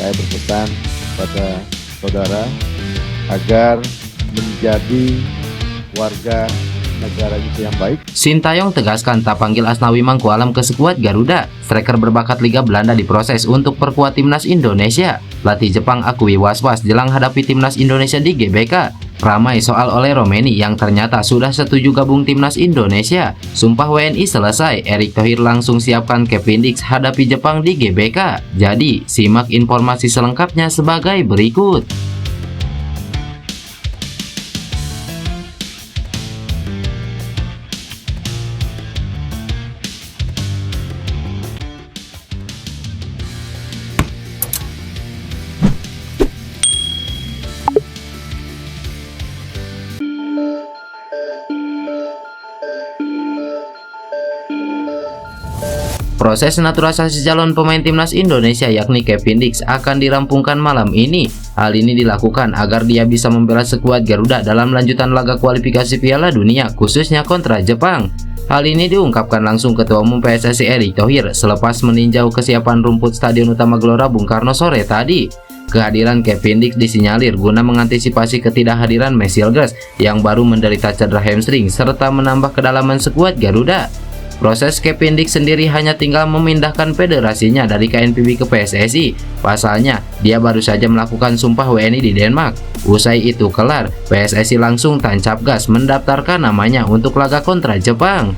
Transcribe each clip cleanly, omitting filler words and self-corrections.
saya berpesan kepada saudara agar menjadi warga negara Indonesia yang baik. Sintayong tegaskan tak panggil Asnawi Mangkualam ke skuad Garuda. Striker berbakat Liga Belanda diproses untuk perkuat timnas Indonesia. Pelatih Jepang akui was-was jelang hadapi timnas Indonesia di GBK. Ramai soal oleh Romeni yang ternyata sudah setuju gabung timnas Indonesia. Sumpah WNI selesai, Erick Thohir langsung siapkan Kevin Dix hadapi Jepang di GBK. Jadi, simak informasi selengkapnya sebagai berikut. Proses naturalisasi calon pemain timnas Indonesia yakni Kevin Dix akan dirampungkan malam ini. Hal ini dilakukan agar dia bisa membela skuad Garuda dalam lanjutan laga kualifikasi Piala Dunia khususnya kontra Jepang. Hal ini diungkapkan langsung Ketua Umum PSSI Erick Thohir selepas meninjau kesiapan rumput Stadion Utama Gelora Bung Karno sore tadi. Kehadiran Kevin Dix disinyalir guna mengantisipasi ketidakhadiran Messilgers yang baru menderita cedera hamstring serta menambah kedalaman skuad Garuda. Proses Kevin Dix sendiri hanya tinggal memindahkan federasinya dari KNPB ke PSSI. Pasalnya, dia baru saja melakukan sumpah WNI di Denmark. Usai itu kelar, PSSI langsung tancap gas mendaftarkan namanya untuk laga kontra Jepang.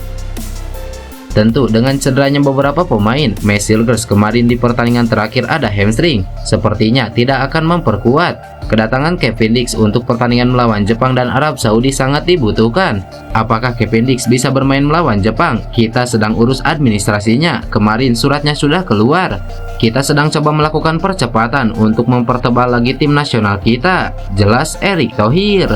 Tentu dengan cederanya beberapa pemain, Messilgers kemarin di pertandingan terakhir ada hamstring, sepertinya tidak akan memperkuat. Kedatangan Kevin Dix untuk pertandingan melawan Jepang dan Arab Saudi sangat dibutuhkan. Apakah Kevin Dix bisa bermain melawan Jepang? Kita sedang urus administrasinya, kemarin suratnya sudah keluar. Kita sedang coba melakukan percepatan untuk mempertebal lagi tim nasional kita, jelas Erick Thohir.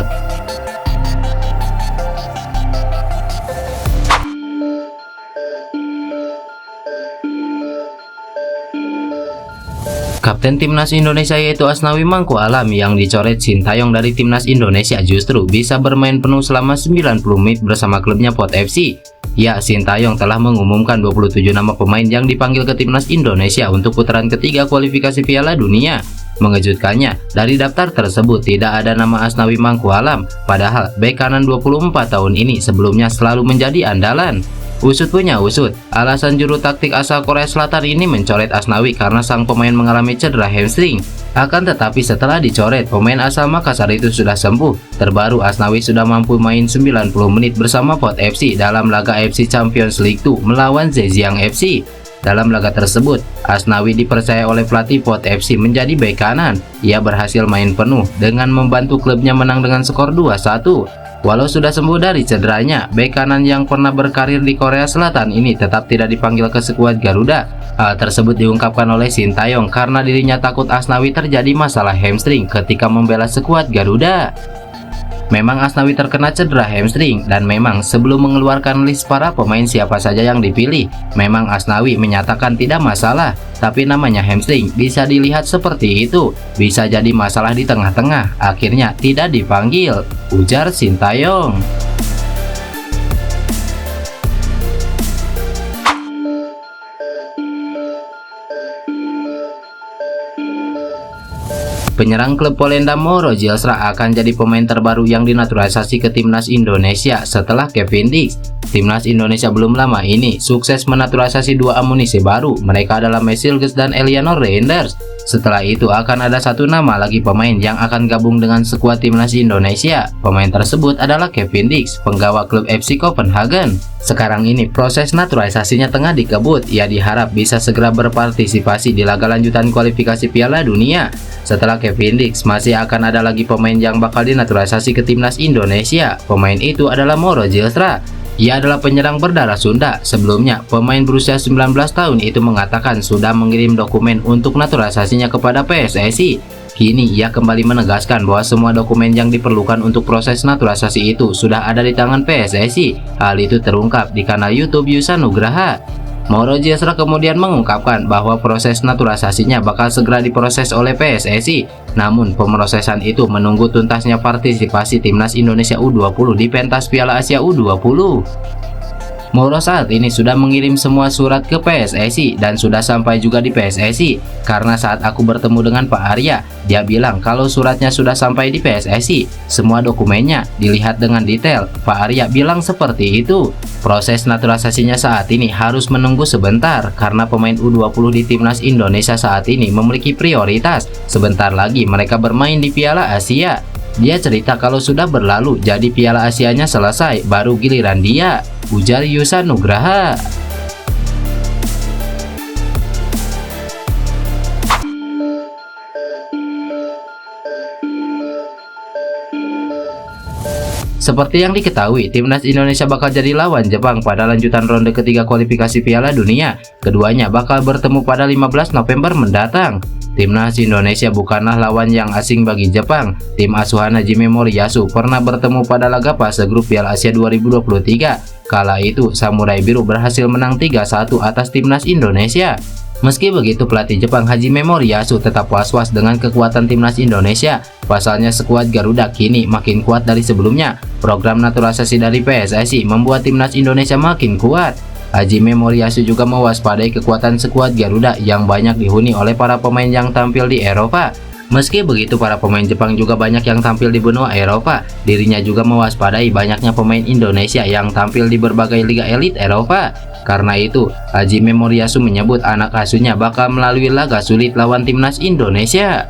Kapten timnas Indonesia yaitu Asnawi Mangkualam yang dicoret Sintayong dari timnas Indonesia justru bisa bermain penuh selama 90 menit bersama klubnya Pot FC. Ya, Sintayong telah mengumumkan 27 nama pemain yang dipanggil ke timnas Indonesia untuk putaran ketiga kualifikasi Piala Dunia. Mengejutkannya, dari daftar tersebut tidak ada nama Asnawi Mangkualam, padahal bek kanan 24 tahun ini sebelumnya selalu menjadi andalan. Usut punya usut, alasan juru taktik asal Korea Selatan ini mencoret Asnawi karena sang pemain mengalami cedera hamstring. Akan tetapi setelah dicoret, pemain asal Makassar itu sudah sembuh. Terbaru Asnawi sudah mampu main 90 menit bersama Pot FC dalam laga AFC Champions League 2 melawan Zhejiang FC. Dalam laga tersebut, Asnawi dipercaya oleh pelatih Pot FC menjadi bek kanan. Ia berhasil main penuh dengan membantu klubnya menang dengan skor 2-1. Walau sudah sembuh dari cederanya, bek kanan yang pernah berkarir di Korea Selatan ini tetap tidak dipanggil ke skuad Garuda. Hal tersebut diungkapkan oleh Sintayong karena dirinya takut Asnawi terjadi masalah hamstring ketika membela skuad Garuda. Memang Asnawi terkena cedera hamstring dan memang sebelum mengeluarkan list para pemain siapa saja yang dipilih, memang Asnawi menyatakan tidak masalah, tapi namanya hamstring bisa dilihat seperti itu, bisa jadi masalah di tengah-tengah, akhirnya tidak dipanggil, ujar Sintayong. Penyerang klub Polandia Mauro Zielstra akan jadi pemain terbaru yang dinaturalisasi ke timnas Indonesia setelah Kevin Dix. Timnas Indonesia belum lama ini sukses menaturalisasi dua amunisi baru, mereka adalah Messilgers dan Elianor Reinders. Setelah itu akan ada satu nama lagi pemain yang akan gabung dengan skuad timnas Indonesia. Pemain tersebut adalah Kevin Dix, penggawa klub FC Copenhagen. Sekarang ini proses naturalisasinya tengah dikebut. Ia diharap bisa segera berpartisipasi di laga lanjutan kualifikasi Piala Dunia. Setelah Kevin Dix, masih akan ada lagi pemain yang bakal dinaturalisasi ke timnas Indonesia. Pemain itu adalah Mauro Zielstra. Ia adalah penyerang berdarah Sunda. Sebelumnya, pemain berusia 19 tahun itu mengatakan sudah mengirim dokumen untuk naturalisasinya kepada PSSI. Kini ia kembali menegaskan bahwa semua dokumen yang diperlukan untuk proses naturalisasi itu sudah ada di tangan PSSI. Hal itu terungkap di kanal YouTube Yusa Nugraha. Mauro Zielstra kemudian mengungkapkan bahwa proses naturalisasinya bakal segera diproses oleh PSSI. Namun pemrosesan itu menunggu tuntasnya partisipasi timnas Indonesia U20 di pentas Piala Asia U20. Mauro saat ini sudah mengirim semua surat ke PSSI dan sudah sampai juga di PSSI. Karena saat aku bertemu dengan Pak Arya, dia bilang kalau suratnya sudah sampai di PSSI, semua dokumennya dilihat dengan detail. Pak Arya bilang seperti itu. Proses naturalisasinya saat ini harus menunggu sebentar karena pemain U20 di Timnas Indonesia saat ini memiliki prioritas. Sebentar lagi mereka bermain di Piala Asia. Dia cerita kalau sudah berlalu, jadi Piala Asianya selesai, baru giliran dia, ujar Yusa Nugraha. Seperti yang diketahui, Timnas Indonesia bakal jadi lawan Jepang pada lanjutan ronde ketiga kualifikasi Piala Dunia. Keduanya bakal bertemu pada 15 November mendatang. Timnas Indonesia bukanlah lawan yang asing bagi Jepang. Tim asuhan Hajime Moriyasu pernah bertemu pada laga fase grup Piala Asia 2023. Kala itu, Samurai Biru berhasil menang 3-1 atas Timnas Indonesia. Meski begitu, pelatih Jepang Hajime Moriyasu tetap was-was dengan kekuatan Timnas Indonesia. Pasalnya skuad Garuda kini makin kuat dari sebelumnya. Program naturalisasi dari PSSI membuat Timnas Indonesia makin kuat. Hajime Moriyasu juga mewaspadai kekuatan skuad Garuda yang banyak dihuni oleh para pemain yang tampil di Eropa. Meski begitu, para pemain Jepang juga banyak yang tampil di benua Eropa. Dirinya juga mewaspadai banyaknya pemain Indonesia yang tampil di berbagai liga elit Eropa. Karena itu, Hajime Moriyasu menyebut anak asuhnya bakal melalui laga sulit lawan Timnas Indonesia.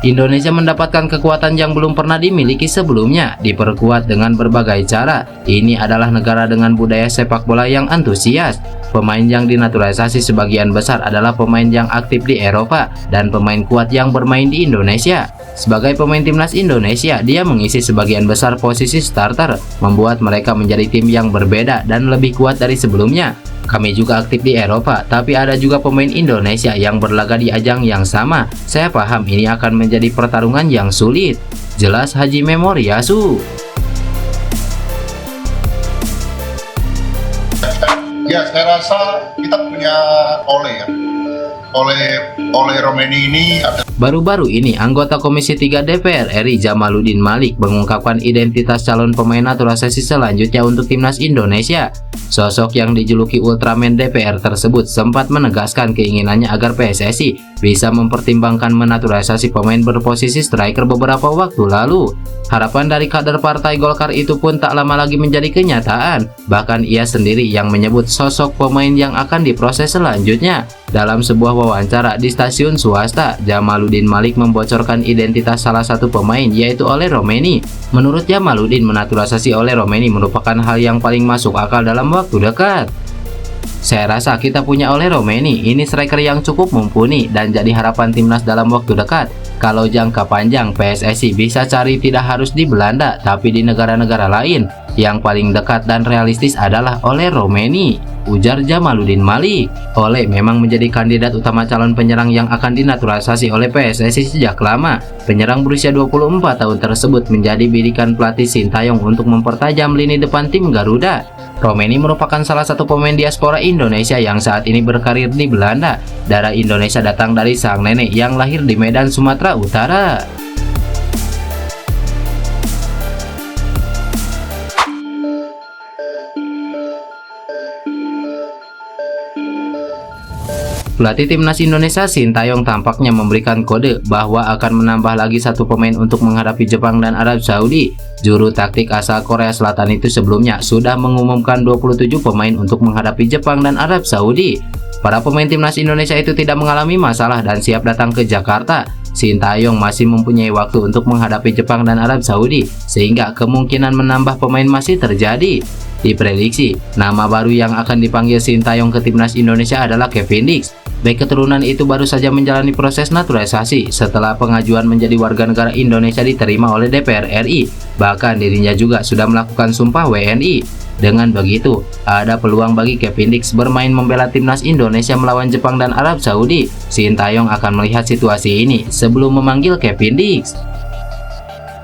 Indonesia mendapatkan kekuatan yang belum pernah dimiliki sebelumnya, diperkuat dengan berbagai cara. Ini adalah negara dengan budaya sepak bola yang antusias. Pemain yang dinaturalisasi sebagian besar adalah pemain yang aktif di Eropa dan pemain kuat yang bermain di Indonesia. Sebagai pemain Timnas Indonesia, dia mengisi sebagian besar posisi starter, membuat mereka menjadi tim yang berbeda dan lebih kuat dari sebelumnya. Kami juga aktif di Eropa, tapi ada juga pemain Indonesia yang berlaga di ajang yang sama. Saya paham ini akan menjadi pertarungan yang sulit, jelas Hajime Moriyasu. Ya, saya rasa kita punya Ole ya. Ole Romeni ini ada. Baru-baru ini, anggota Komisi 3 DPR RI Jamaluddin Malik mengungkapkan identitas calon pemain naturalisasi selanjutnya untuk Timnas Indonesia. Sosok yang dijuluki Ultraman DPR tersebut sempat menegaskan keinginannya agar PSSI bisa mempertimbangkan menaturalisasi pemain berposisi striker beberapa waktu lalu. Harapan dari kader Partai Golkar itu pun tak lama lagi menjadi kenyataan. Bahkan ia sendiri yang menyebut sosok pemain yang akan diproses selanjutnya. Dalam sebuah wawancara di stasiun swasta, Jamaluddin Malik membocorkan identitas salah satu pemain, yaitu Ole Romeni. Menurut Jamaluddin, menaturalisasi Ole Romeni merupakan hal yang paling masuk akal dalam waktu dekat. Saya rasa kita punya Ole Romeni, ini striker yang cukup mumpuni dan jadi harapan timnas dalam waktu dekat. Kalau jangka panjang, PSSI bisa cari tidak harus di Belanda, tapi di negara-negara lain. Yang paling dekat dan realistis adalah Ole Romeni, ujar Jamaluddin Malik. Ole memang menjadi kandidat utama calon penyerang yang akan dinaturalisasi oleh PSSI sejak lama. Penyerang berusia 24 tahun tersebut menjadi bidikan pelatih Sintayong untuk mempertajam lini depan tim Garuda. Romeni merupakan salah satu pemain diaspora Indonesia yang saat ini berkarir di Belanda. Darah Indonesia datang dari sang nenek yang lahir di Medan, Sumatera Utara. Pelatih Timnas Indonesia Sintayong tampaknya memberikan kode bahwa akan menambah lagi satu pemain untuk menghadapi Jepang dan Arab Saudi. Juru taktik asal Korea Selatan itu sebelumnya sudah mengumumkan 27 pemain untuk menghadapi Jepang dan Arab Saudi. Para pemain Timnas Indonesia itu tidak mengalami masalah dan siap datang ke Jakarta. Sintayong masih mempunyai waktu untuk menghadapi Jepang dan Arab Saudi, sehingga kemungkinan menambah pemain masih terjadi. Diprediksi, nama baru yang akan dipanggil Sintayong ke Timnas Indonesia adalah Kevin Dix. Bek keturunan itu baru saja menjalani proses naturalisasi setelah pengajuan menjadi warga negara Indonesia diterima oleh DPR RI. Bahkan dirinya juga sudah melakukan sumpah WNI. Dengan begitu, ada peluang bagi Kevin Dix bermain membela Timnas Indonesia melawan Jepang dan Arab Saudi. Sintayong akan melihat situasi ini sebelum memanggil Kevin Dix.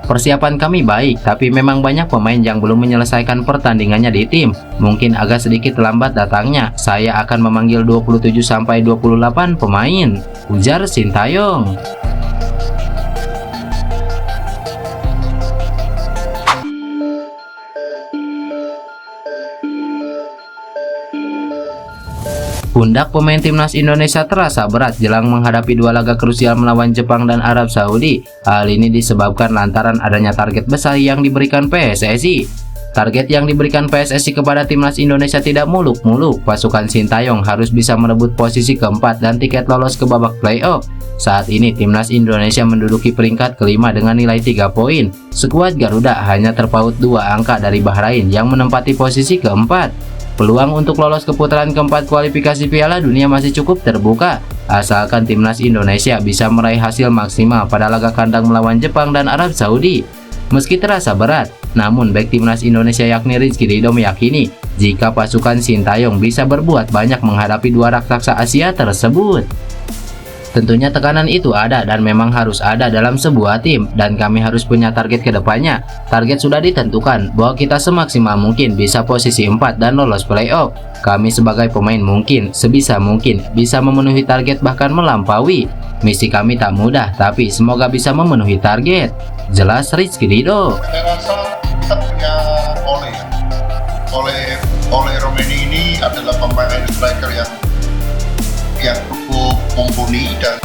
Persiapan kami baik, tapi memang banyak pemain yang belum menyelesaikan pertandingannya di tim. Mungkin agak sedikit lambat datangnya. Saya akan memanggil 27-28 pemain, ujar Sintayong. Pundak pemain timnas Indonesia terasa berat jelang menghadapi dua laga krusial melawan Jepang dan Arab Saudi. Hal ini disebabkan lantaran adanya target besar yang diberikan PSSI. Target yang diberikan PSSI kepada timnas Indonesia tidak muluk-muluk. Pasukan Sintayong harus bisa merebut posisi keempat dan tiket lolos ke babak playoff. Saat ini timnas Indonesia menduduki peringkat kelima dengan nilai 3 poin. Skuad Garuda hanya terpaut 2 angka dari Bahrain yang menempati posisi keempat. Peluang untuk lolos ke putaran keempat kualifikasi Piala Dunia masih cukup terbuka, asalkan timnas Indonesia bisa meraih hasil maksimal pada laga kandang melawan Jepang dan Arab Saudi. Meski terasa berat, namun bek timnas Indonesia yakni Rizky Ridho meyakini jika pasukan Sintayong bisa berbuat banyak menghadapi dua raksasa Asia tersebut. Tentunya tekanan itu ada dan memang harus ada dalam sebuah tim, dan kami harus punya target ke depannya. Target sudah ditentukan bahwa kita semaksimal mungkin bisa posisi 4 dan lolos playoff. Kami sebagai pemain mungkin sebisa mungkin bisa memenuhi target bahkan melampaui. Misi kami tak mudah, tapi semoga bisa memenuhi target. Jelas Rizky Ridho. Saya rasa kita punya oleh Romeni ini adalah pemain striker yang cukup mumpuni dan